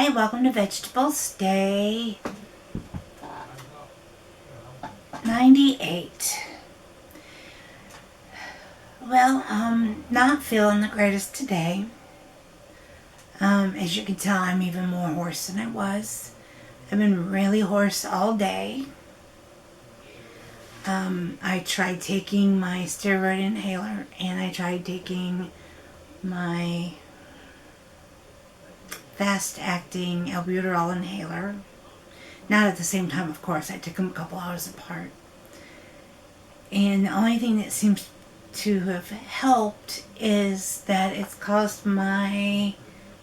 Hi, welcome to Vegetables Day 98. Well, not feeling the greatest today. As you can tell, I'm even more hoarse than I was. I've been really hoarse all day. I tried taking my steroid inhaler and I tried taking my fast-acting albuterol inhaler. Not at the same time, of course. I took them a couple hours apart. And the only thing that seems to have helped is that it's caused my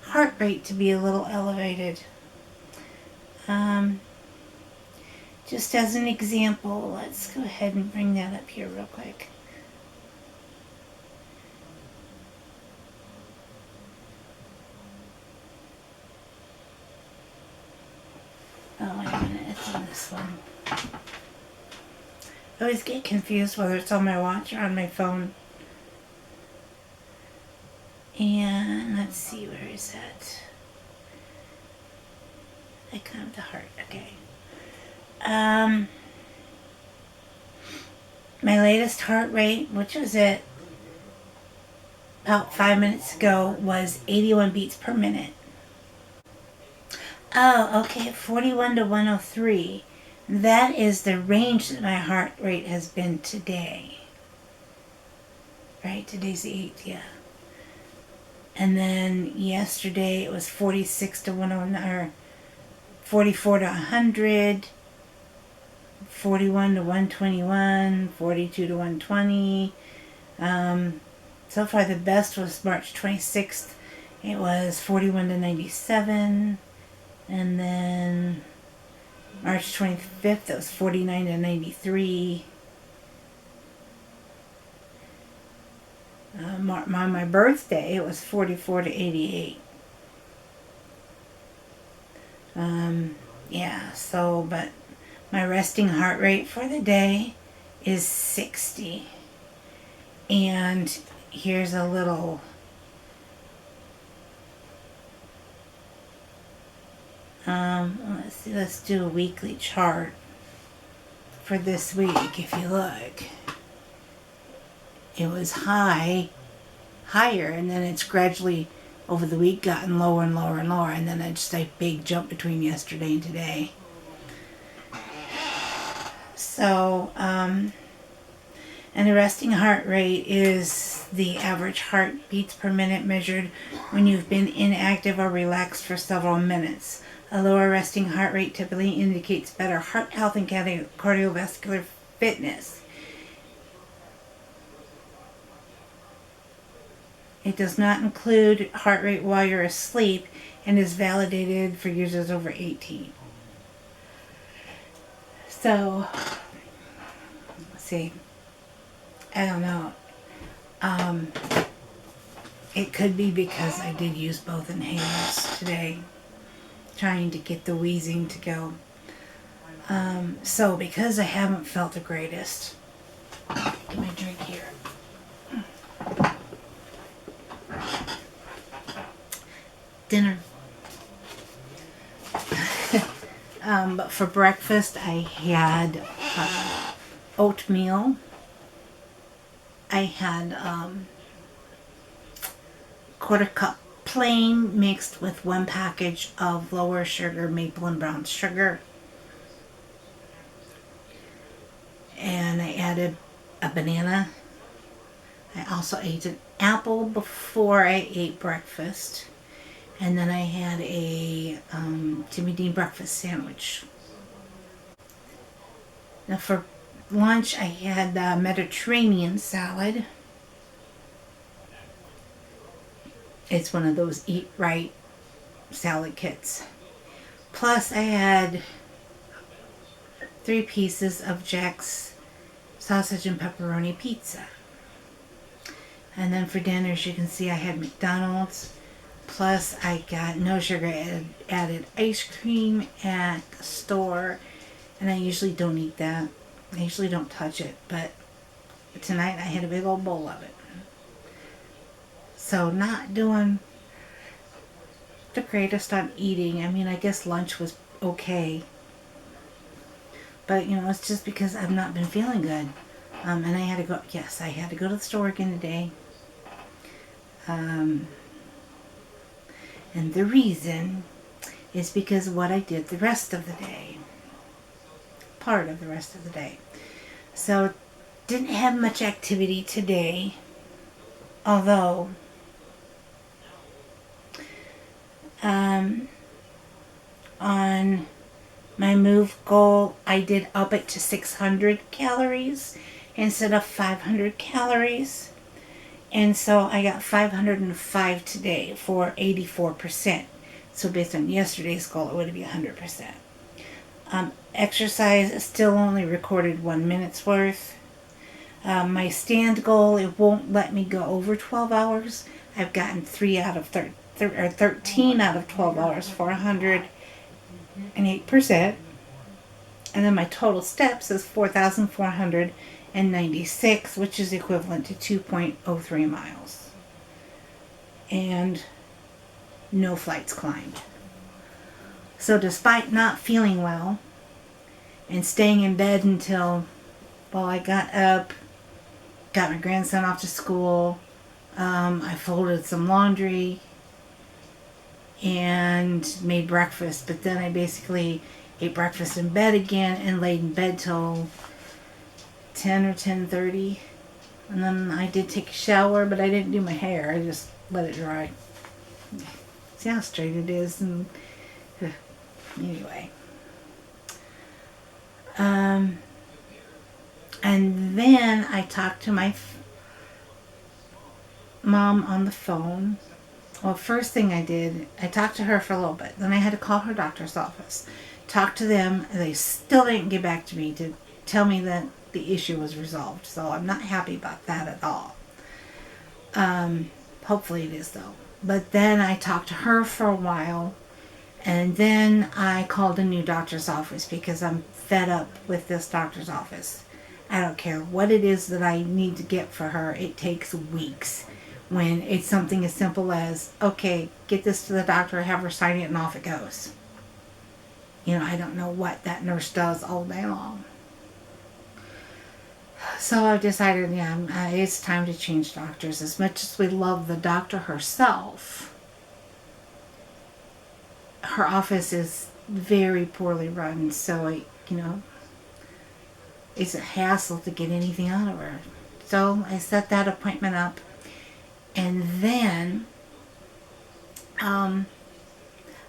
heart rate to be a little elevated. Just as an example, let's go ahead and bring that up here real quick. Oh, wait a minute, it's on this one. I always get confused whether it's on my watch or on my phone. And let's see, where is that? I come to heart, okay. My latest heart rate, which was at about 5 minutes ago, was 81 beats per minute. Oh, okay, 41 to 103. That is the range that my heart rate has been today. Right, today's the 8th, yeah. And then yesterday it was 46 to 109, or 44 to 100, 41 to 121, 42 to 120. So far the best was March 26th. It was 41 to 97. And then March 25th, it was 49 to 93. On my birthday, it was 44 to 88. Yeah, so, but my resting heart rate for the day is 60. And here's a little let's see, let's do a weekly chart for this week. If you look, it was higher, and then it's gradually over the week gotten lower and lower and lower, and then it's just a big jump between yesterday and today. So, and the resting heart rate is the average heart beats per minute measured when you've been inactive or relaxed for several minutes. A lower resting heart rate typically indicates better heart health and cardiovascular fitness. It does not include heart rate while you're asleep and is validated for users over 18. So, let's see. I don't know. It could be because I did use both inhalers today, trying to get the wheezing to go. So because I haven't felt the greatest, get my drink here. Dinner. But for breakfast I had oatmeal. I had quarter cup plain mixed with 1 package of lower sugar maple and brown sugar. And I added a banana. I also ate an apple before I ate breakfast. And then I had a Jimmy Dean breakfast sandwich. Now for lunch I had Mediterranean salad. It's one of those Eat Right salad kits. Plus I had 3 pieces of Jack's sausage and pepperoni pizza. And then for dinner, as you can see, I had McDonald's. Plus I got no sugar added ice cream at the store. And I usually don't eat that. I usually don't touch it. But tonight I had a big old bowl of it. So not doing the greatest on eating. I mean, I guess lunch was okay. But, it's just because I've not been feeling good. And I had to go, yes, I had to go to the store again today. And the reason is because of what I did the rest of the day. Part of the rest of the day. So, didn't have much activity today. Although, on my move goal, I did up it to 600 calories instead of 500 calories. And so I got 505 today for 84%. So based on yesterday's goal, it would be 100%. Exercise still only recorded 1 minute's worth. My stand goal, it won't let me go over 12 hours. I've gotten 13 out of 12 hours for 108%. And then my total steps is 4,496, which is equivalent to 2.03 miles. And no flights climbed. So despite not feeling well and staying in bed until, I got up, got my grandson off to school, I folded some laundry and made breakfast. But then I basically ate breakfast in bed again and laid in bed till 10 or 10:30. And then I did take a shower, but I didn't do my hair. I just let it dry. See how straight it is. And anyway. And then I talked to my mom on the phone. Well, first thing I did, I talked to her for a little bit. Then I had to call her doctor's office. Talk to them. They still didn't get back to me to tell me that the issue was resolved. So I'm not happy about that at all. Hopefully it is though. But then I talked to her for a while. And then I called a new doctor's office because I'm fed up with this doctor's office. I don't care what it is that I need to get for her. It takes weeks. When it's something as simple as, okay, get this to the doctor, have her sign it, and off it goes. I don't know what that nurse does all day long. So I decided, it's time to change doctors. As much as we love the doctor herself, her office is very poorly run. So, it's a hassle to get anything out of her. So I set that appointment up. And then I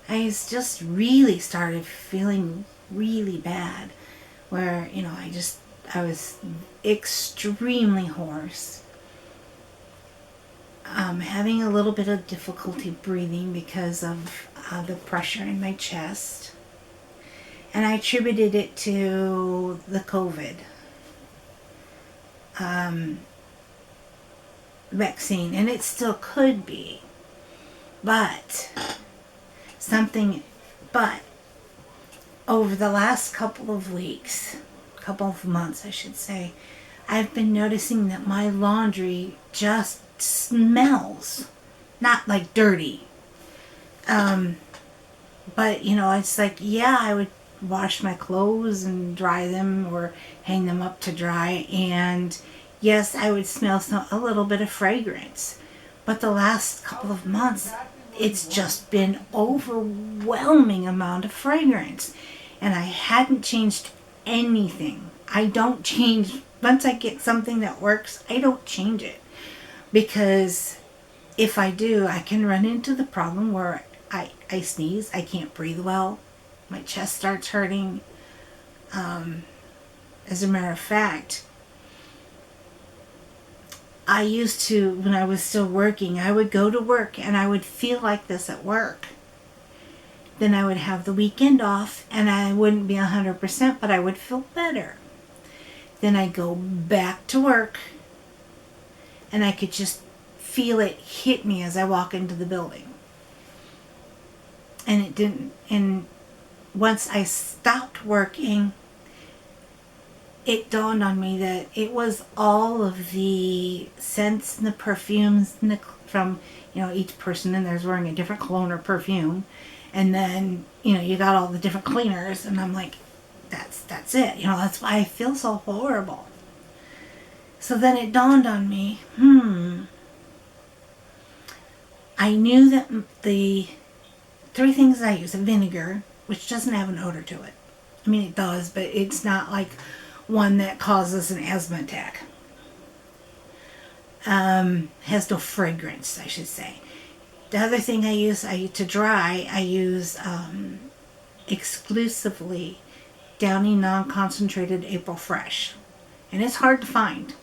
just really started feeling really bad, where I was extremely hoarse, having a little bit of difficulty breathing because of the pressure in my chest, and I attributed it to the COVID vaccine, and it still could be, but over the last couple of months I should say, I've been noticing that my laundry just smells, not like dirty, but it's like, I would wash my clothes and dry them or hang them up to dry, and yes, I would smell a little bit of fragrance. But the last couple of months, it's just been overwhelming amount of fragrance. And I hadn't changed anything. I don't change. Once I get something that works, I don't change it. Because if I do, I can run into the problem where I sneeze, I can't breathe well, my chest starts hurting. As a matter of fact, I used to, when I was still working, I would go to work and I would feel like this at work. Then I would have the weekend off and I wouldn't be 100%, but I would feel better. Then I'd go back to work and I could just feel it hit me as I walk into the building. And it didn't, and once I stopped working, it dawned on me that it was all of the scents and the perfumes and from, each person in there's wearing a different cologne or perfume. And then, you got all the different cleaners. And I'm like, that's it. That's why I feel so horrible. So then it dawned on me, I knew that the 3 things I use, vinegar, which doesn't have an odor to it. I mean, it does, but it's not like one that causes an asthma attack. Has no fragrance, I should say. The other thing I use to dry, I use exclusively Downy non-concentrated April Fresh. And it's hard to find.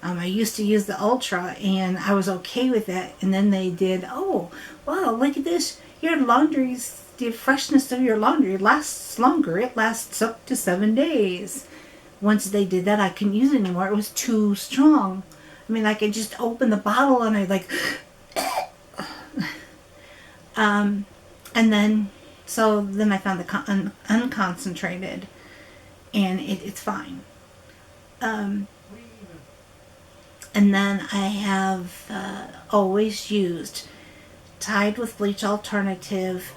I used to use the Ultra, and I was okay with that. And then they did, oh, wow, look at this. The freshness of your laundry lasts longer. It lasts up to 7 days. Once they did that, I couldn't use it anymore. It was too strong. I mean, I could just open the bottle and I like, and then I found the unconcentrated, and it's fine. And then I have always used Tide with Bleach Alternative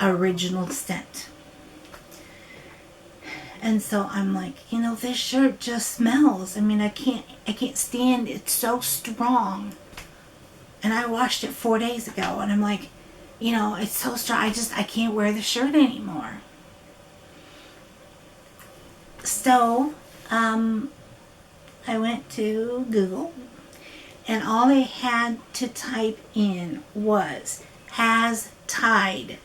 Original Scent. And so I'm like, this shirt just smells. I mean, I can't stand it. It's so strong. And I washed it 4 days ago, and I'm like, it's so strong. I can't wear the shirt anymore. So, I went to Google, and all I had to type in was, has Tide.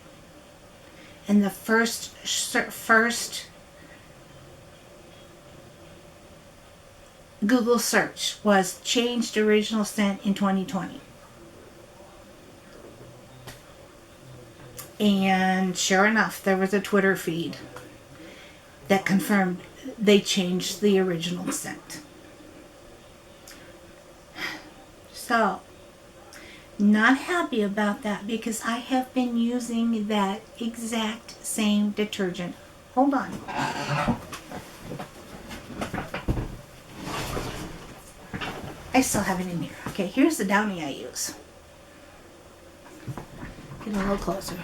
And the first Google search was changed original scent in 2020. And sure enough, there was a Twitter feed that confirmed they changed the original scent. So, not happy about that because I have been using that exact same detergent. Hold on. I still have it in here. Okay, here's the Downy I use. Get a little closer.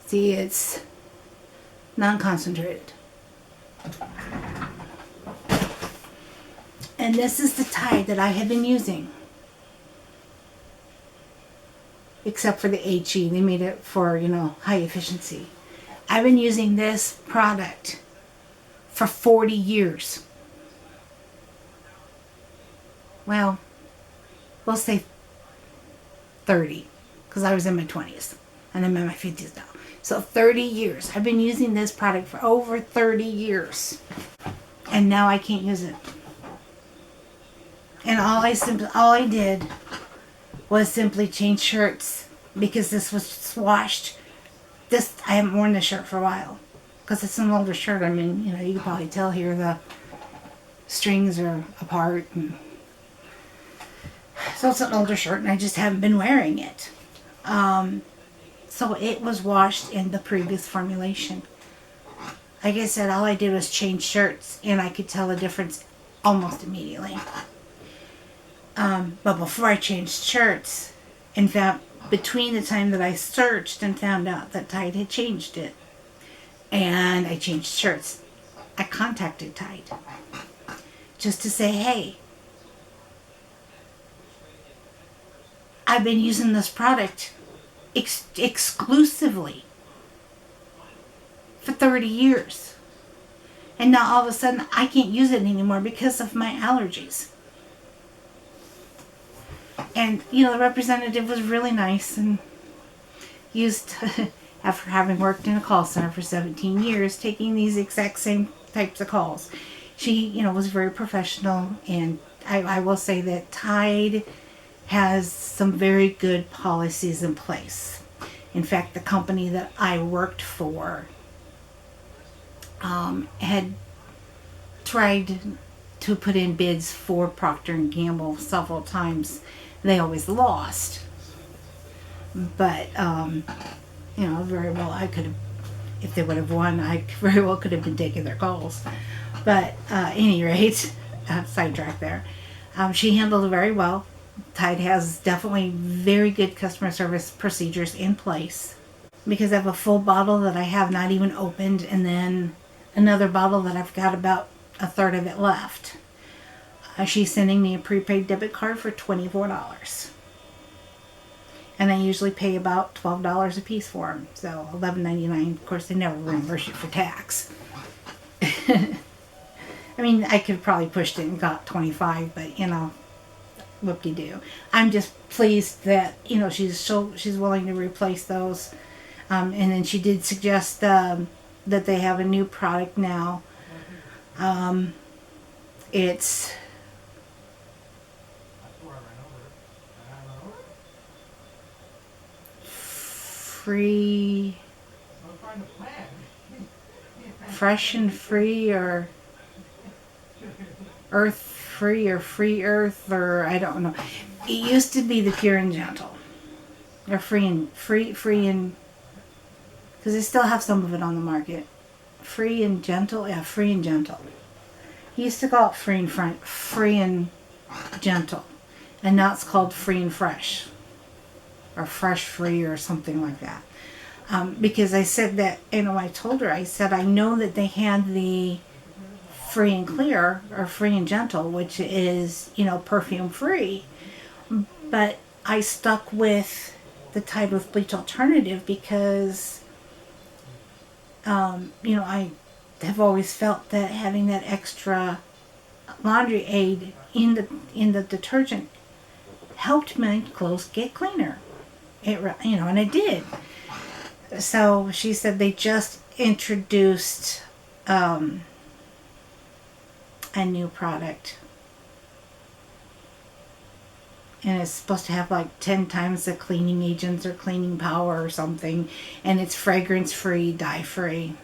See, it's non-concentrated. And this is the Tide that I have been using. Except for the HE. They made it for, high efficiency. I've been using this product for 40 years. Well, we'll say 30, because I was in my 20s and I'm in my 50s now. So 30 years. I've been using this product for over 30 years. And now I can't use it. And all I did was simply change shirts because this was washed. I haven't worn this shirt for a while because it's an older shirt. I mean, you can probably tell here the strings are apart. So it's an older shirt, and I just haven't been wearing it. So it was washed in the previous formulation. Like I said, all I did was change shirts, and I could tell the difference almost immediately. But before I changed shirts, in fact, between the time that I searched and found out that Tide had changed it, and I changed shirts, I contacted Tide just to say, hey, I've been using this product exclusively for 30 years. And now all of a sudden I can't use it anymore because of my allergies. And, the representative was really nice and used, after having worked in a call center for 17 years, taking these exact same types of calls. She, was very professional, and I will say that Tide has some very good policies in place. In fact, the company that I worked for had tried to put in bids for Procter & Gamble several times. They always lost. But, very well I could have, if they would have won, I very well could have been taking their calls. But any rate, sidetrack there. She handled it very well. Tide has definitely very good customer service procedures in place, because I have a full bottle that I have not even opened, and then another bottle that I've got about a third of it left. She's sending me a prepaid debit card for $24. And I usually pay about $12 a piece for them. So $11.99. Of course, they never reimburse you for tax. I mean, I could probably pushed it and got 25, but whoop-de-doo. I'm just pleased that, she's willing to replace those. And then she did suggest that they have a new product now. It's free, fresh and free, or earth free, or free earth, or I don't know. It used to be the pure and gentle, or free and because they still have some of it on the market. Free and gentle, yeah, free and gentle. He used to call it free and gentle, and now it's called free and fresh, or fresh free, or something like that. Because I said that, I told her, I said, I know that they had the free and clear, or free and gentle, which is, perfume free, but I stuck with the Tide with Bleach alternative because, I have always felt that having that extra laundry aid in the detergent helped my clothes get cleaner. And it did. So she said they just introduced a new product, and it's supposed to have like 10 times the cleaning agents or cleaning power or something, and it's fragrance free, dye free.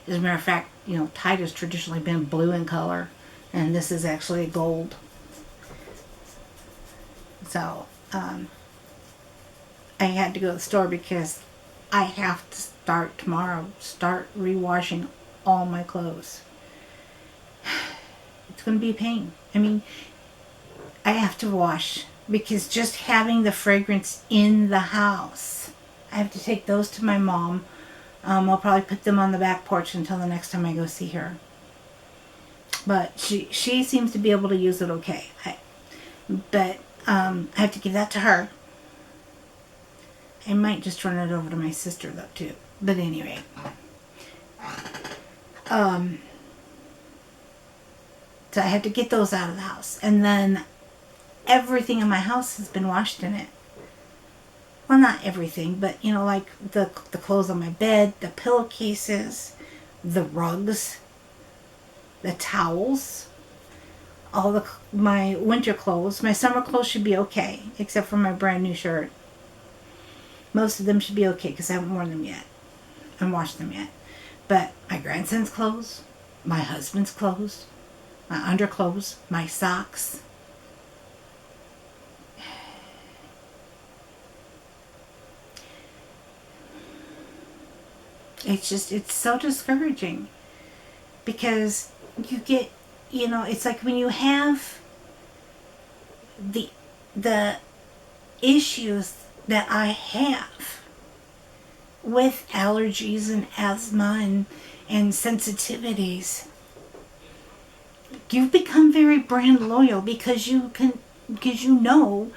As a matter of fact, Tide has traditionally been blue in color, and this is actually gold. So I had to go to the store because I have to start rewashing all my clothes. It's going to be a pain. I mean, I have to wash because just having the fragrance in the house, I have to take those to my mom. I'll probably put them on the back porch until the next time I go see her. But she seems to be able to use it okay. I have to give that to her. I might just turn it over to my sister though too. But anyway. So I had to get those out of the house. And then everything in my house has been washed in it. Well, not everything, but like the clothes on my bed, the pillowcases, the rugs, the towels, all my winter clothes. My summer clothes should be okay, except for my brand new shirt. Most of them should be okay because I haven't worn them yet and washed them yet. But my grandson's clothes, my husband's clothes, my underclothes, my socks. It's so discouraging because you get, it's like when you have the issues that I have with allergies and asthma and sensitivities, you've become very brand loyal because you know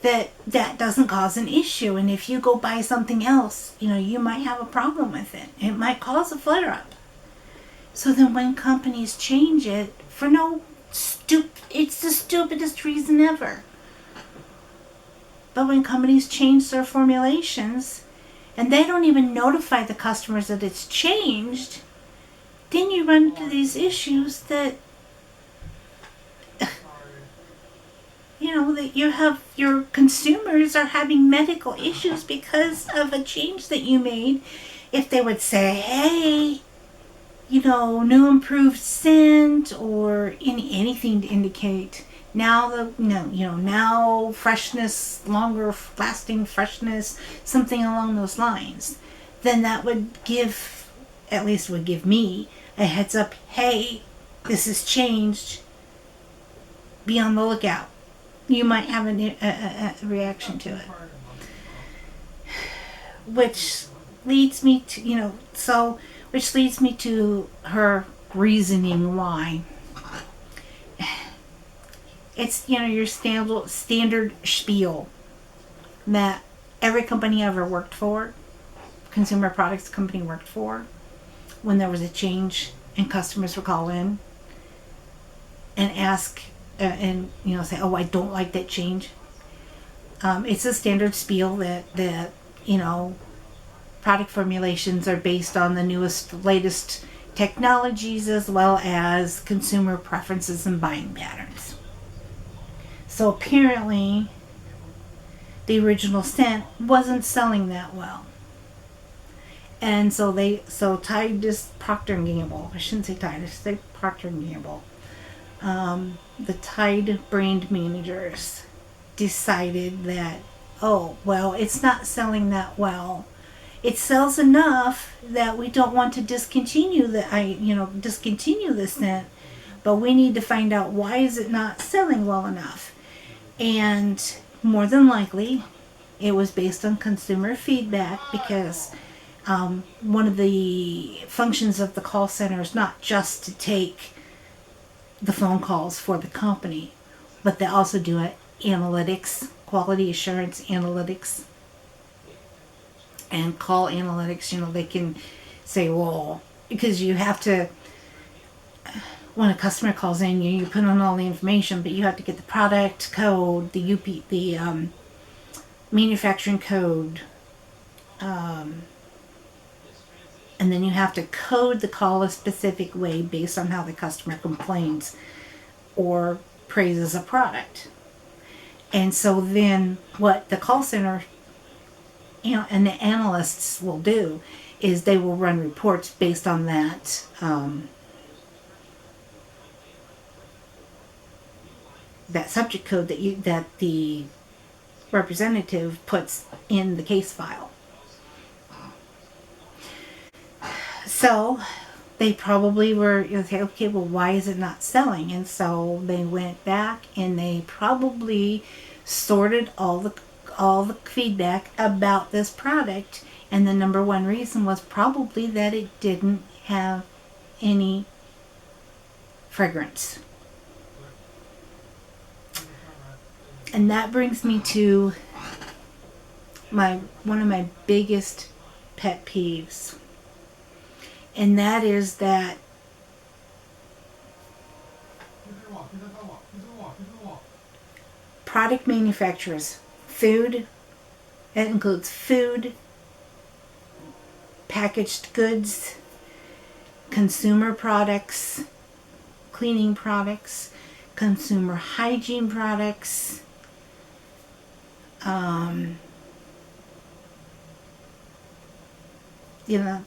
that doesn't cause an issue, and if you go buy something else, you might have a problem with it. It might cause a flare-up. So then when companies change it for it's the stupidest reason ever. But when companies change their formulations and they don't even notify the customers that it's changed, then you run into these issues that that your consumers are having medical issues because of a change that you made. If they would say, hey, new improved scent, or anything to indicate now freshness, longer lasting freshness, something along those lines, then that would give, at least would give me a heads up, hey, this has changed, be on the lookout. You might have a reaction to it. Which leads me to, which leads me to her reasoning why. It's, your standard spiel that every company I ever worked for, consumer products company worked for, when there was a change and customers would call in and ask and say, oh, I don't like that change. It's a standard spiel that product formulations are based on the newest, latest technologies as well as consumer preferences and buying patterns. So apparently the original scent wasn't selling that well. And so Procter & Gamble, I shouldn't say Tide, I should say Procter & Gamble, the Tide brand managers decided that, oh, well, it's not selling that well. It sells enough that we don't want to discontinue the scent, but we need to find out why is it not selling well enough. And more than likely, it was based on consumer feedback because one of the functions of the call center is not just to take the phone calls for the company, but they also do it analytics, quality assurance analytics, and call analytics. They can say, well, because you have to, when a customer calls in, you put on all the information, but you have to get the product code, the manufacturing code, and then you have to code the call a specific way based on how the customer complains or praises a product. And so then what the call center and the analysts will do is they will run reports based on that that subject code that the representative puts in the case file. So they probably were say, okay, well, why is it not selling? And so they went back and they probably sorted all the feedback about this product, and the number one reason was probably that it didn't have any fragrance. And that brings me to one of my biggest pet peeves. And that is that product manufacturers, food, that includes food, packaged goods, consumer products, cleaning products, consumer hygiene products,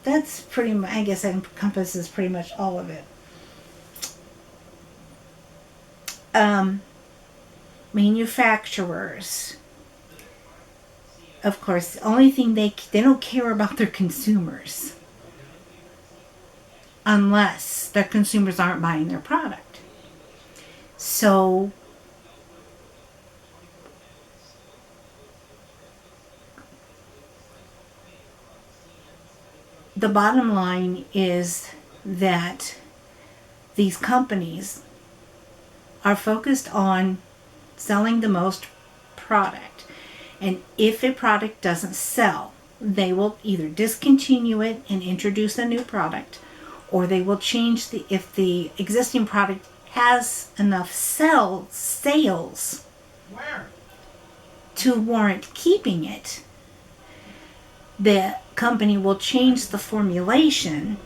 that's pretty much, I guess that encompasses pretty much all of it. Manufacturers, of course, the only thing they don't care about their consumers unless their consumers aren't buying their product. So the bottom line is that these companies are focused on selling the most product. And if a product doesn't sell, they will either discontinue it and introduce a new product, or they will change if the existing product has enough sales to warrant keeping it. The company will change the formulation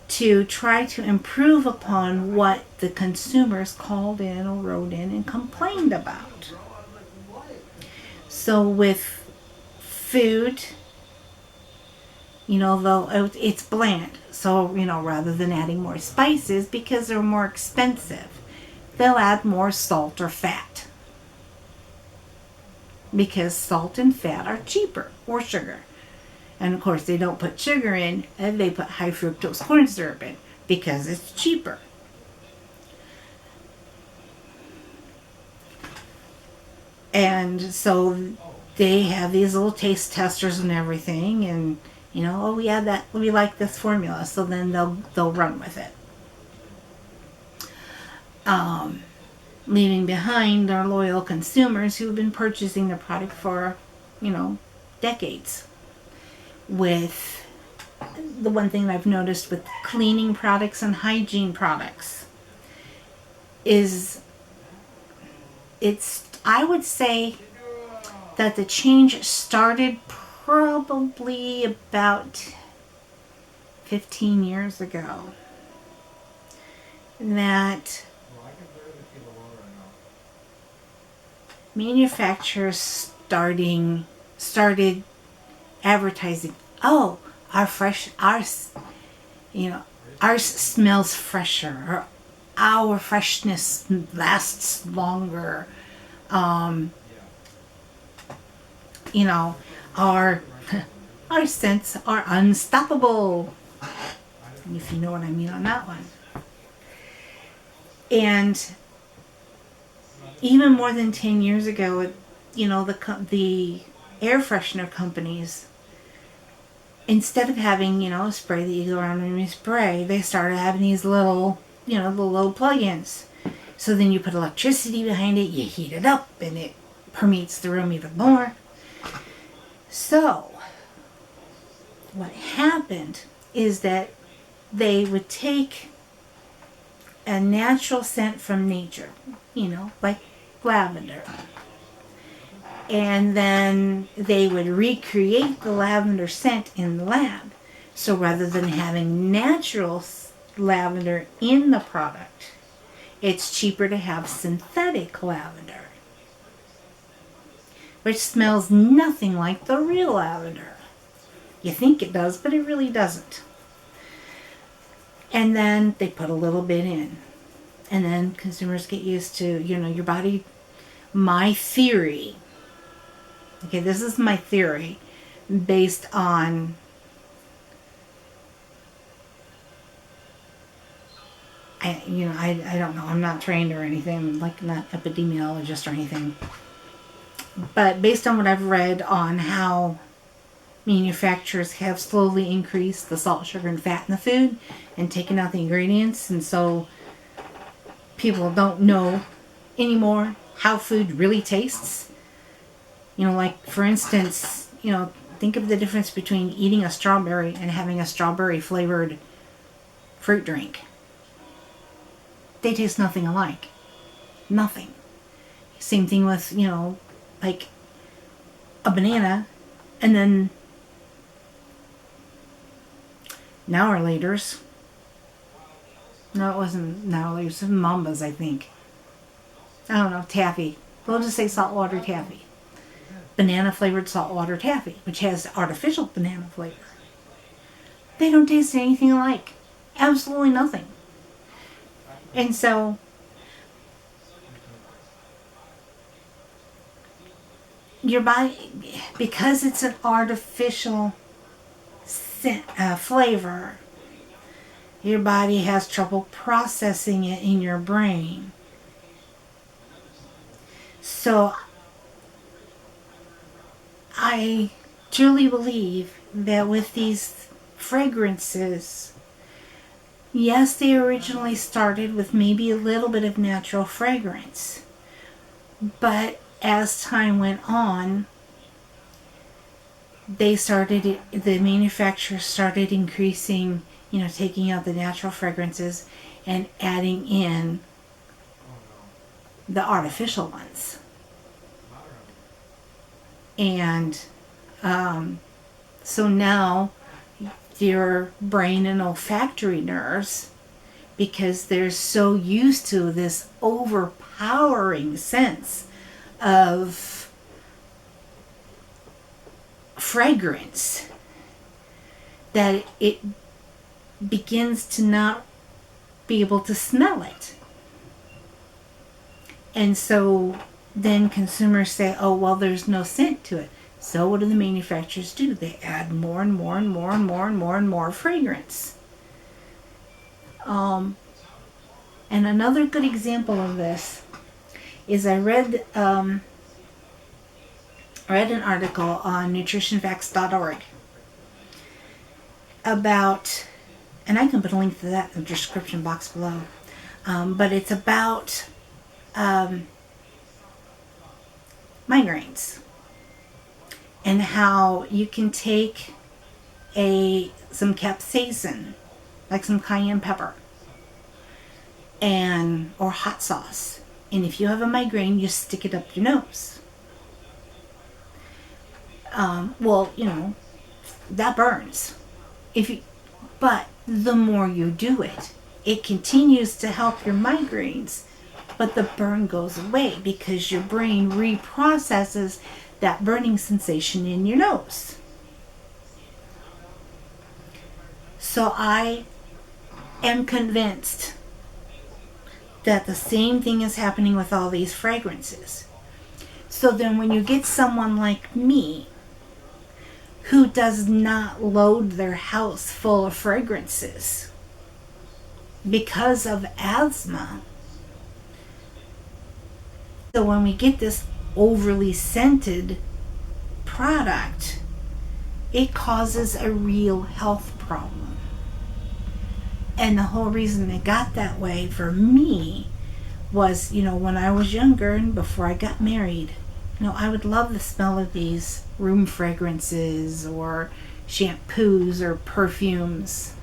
to try to improve upon what the consumers called in or wrote in and complained about. So with food, though it's bland, so rather than adding more spices because they're more expensive, they'll add more salt or fat. because salt and fat are cheaper, or sugar. And of course, they don't put sugar in, and they put high fructose corn syrup in because it's cheaper. And so they have these little taste testers and everything, and oh yeah, that we like this formula, so then they'll run with it. Leaving behind their loyal consumers who've been purchasing the product for, decades. With the one thing I've noticed with cleaning products and hygiene products is I would say that the change started probably about 15 years ago. That manufacturers started advertising, oh, ours smells fresher, or our freshness lasts longer. Our our scents are unstoppable, if you know what I mean on that one. And even more than 10 years ago, the air freshener companies, instead of having, a spray that you go around and you spray, they started having these little, the little plug-ins. So then you put electricity behind it, you heat it up, and it permeates the room even more. So, what happened is that they would take a natural scent from nature, like lavender. And then they would recreate the lavender scent in the lab. So rather than having natural lavender in the product, it's cheaper to have synthetic lavender, which smells nothing like the real lavender. You think it does, but it really doesn't. And then they put a little bit in. And then consumers get used to, your body. My theory, okay, this is my theory based on I don't know. I'm not trained or anything, like not epidemiologist or anything. But based on what I've read on how manufacturers have slowly increased the salt, sugar, and fat in the food and taken out the ingredients, and so people don't know anymore how food really tastes. Like for instance, think of the difference between eating a strawberry and having a strawberry flavored fruit drink. They taste nothing alike. Nothing. Same thing with, like a banana, and then now or later's. No, it wasn't now. It was Mambas, I think. I don't know, taffy. We'll just say saltwater taffy. Banana flavored saltwater taffy, which has artificial banana flavor. They don't taste anything alike. Absolutely nothing. And so your body, because it's an artificial flavor, your body has trouble processing it in your brain. So I truly believe that with these fragrances, yes, they originally started with maybe a little bit of natural fragrance, but as time went on, the manufacturers started increasing, taking out the natural fragrances and adding in the artificial ones. And so now your brain and olfactory nerves, because they're so used to this overpowering sense of fragrance, that it begins to not be able to smell it. And so then consumers say, oh, well, there's no scent to it. So what do the manufacturers do? They add more and more and more and more and more and more fragrance. And another good example of this is I read an article on nutritionfacts.org about, and I can put a link to that in the description box below, but it's about migraines and how you can take some capsaicin, like some cayenne pepper, or hot sauce, and if you have a migraine, you stick it up your nose. Well, that burns. But the more you do it, it continues to help your migraines, but the burn goes away because your brain reprocesses that burning sensation in your nose. So I am convinced that the same thing is happening with all these fragrances. So then when you get someone like me who does not load their house full of fragrances because of asthma, so when we get this overly scented product, it causes a real health problem. And the whole reason it got that way for me was, when I was younger and before I got married, I would love the smell of these room fragrances or shampoos or perfumes.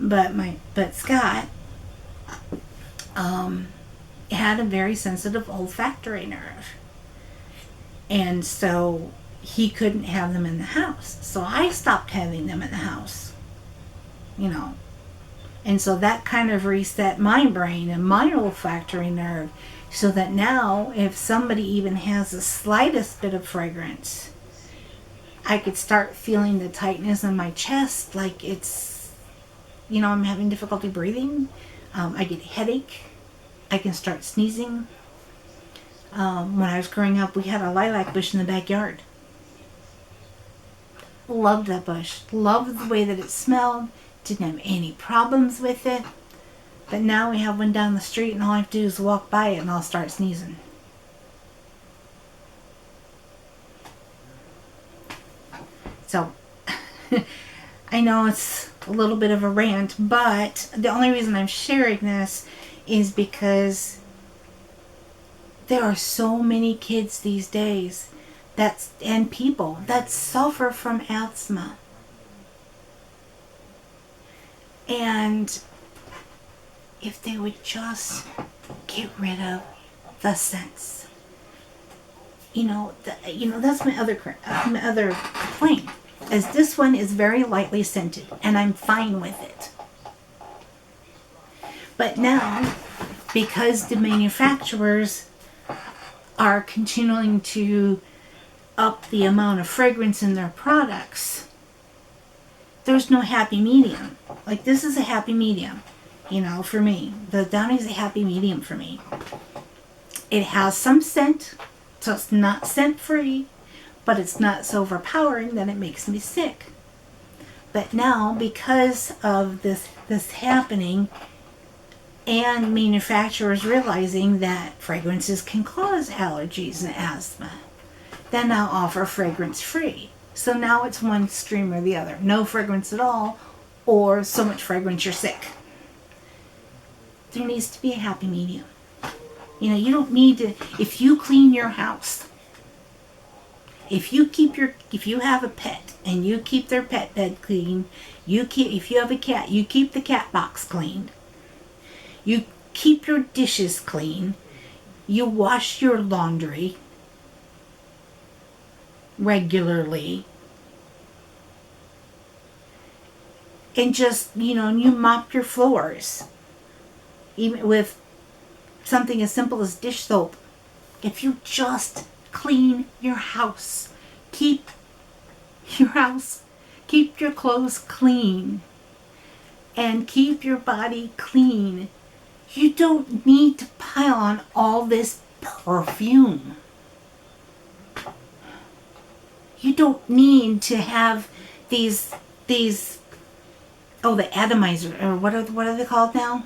But Scott had a very sensitive olfactory nerve. And so he couldn't have them in the house. So I stopped having them in the house. And so that kind of reset my brain and my olfactory nerve, so that now if somebody even has the slightest bit of fragrance, I could start feeling the tightness in my chest, like it's, I'm having difficulty breathing. I get a headache. I can start sneezing. When I was growing up, we had a lilac bush in the backyard. Loved that bush. Loved the way that it smelled. Didn't have any problems with it. But now we have one down the street and all I have to do is walk by it and I'll start sneezing. So, I know it's a little bit of a rant, but the only reason I'm sharing this is because there are so many kids these days and people that suffer from asthma. And if they would just get rid of the scents, that's my other complaint. As this one is very lightly scented, and I'm fine with it. But now, because the manufacturers are continuing to up the amount of fragrance in their products, there's no happy medium. Like, this is a happy medium, for me. The Downy is a happy medium for me. It has some scent, so it's not scent-free, but it's not so overpowering that it makes me sick. But now, because of this happening, and manufacturers realizing that fragrances can cause allergies and asthma, they now offer fragrance-free. So now it's one extreme or the other. No fragrance at all, or so much fragrance you're sick. There needs to be a happy medium. You don't need to, if you clean your house, if you have a pet and you keep their pet bed clean, if you have a cat, you keep the cat box clean. You keep your dishes clean. You wash your laundry regularly. And just, you mop your floors. Even with something as simple as dish soap. If you just clean your house, keep your clothes clean, and keep your body clean, you don't need to pile on all this perfume. You don't need to have these the atomizer, or what are they called now?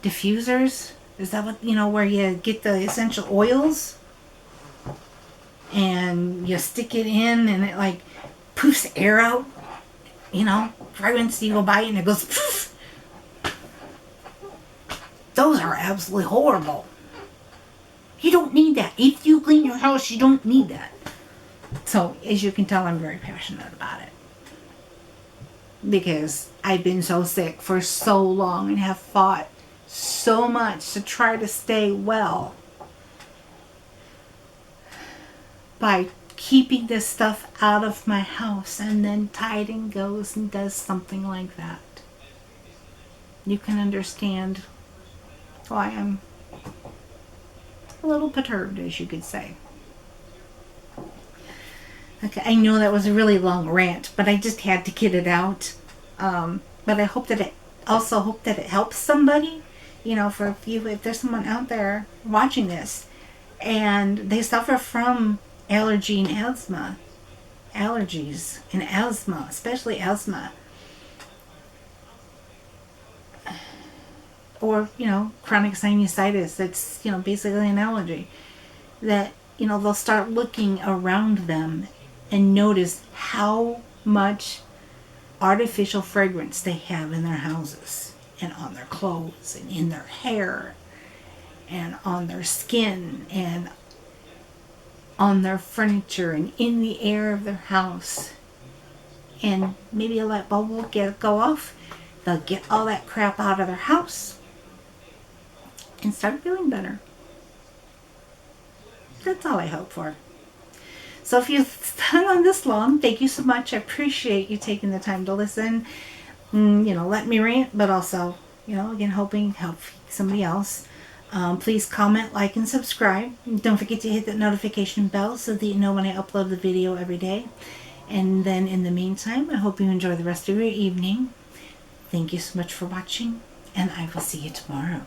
Diffusers? Is that what, where you get the essential oils and you stick it in and it like poofs air out, fragrance, you go buy it and it goes poof. Those are absolutely horrible. You don't need that. If you clean your house, you don't need that. So, as you can tell, I'm very passionate about it. Because I've been so sick for so long and have fought so much to try to stay well by keeping this stuff out of my house, and then Titan goes and does something like that. You can understand why I'm a little perturbed, as you could say. Okay, I know that was a really long rant, but I just had to get it out. But I hope that it helps somebody. If there's someone out there watching this and they suffer from allergies and asthma, especially asthma, or chronic sinusitis, that's basically an allergy, that they'll start looking around them and notice how much artificial fragrance they have in their houses and on their clothes and in their hair and on their skin and on their furniture and in the air of their house. And maybe a light bulb will go off. They'll get all that crap out of their house and start feeling better. That's all I hope for. So if you've hung on this long, thank you so much. I appreciate you taking the time to listen. Let me rant, but also, again, hoping to help somebody else. Please comment, like, and subscribe. Don't forget to hit that notification bell so that you know when I upload the video every day. And then in the meantime, I hope you enjoy the rest of your evening. Thank you so much for watching, and I will see you tomorrow.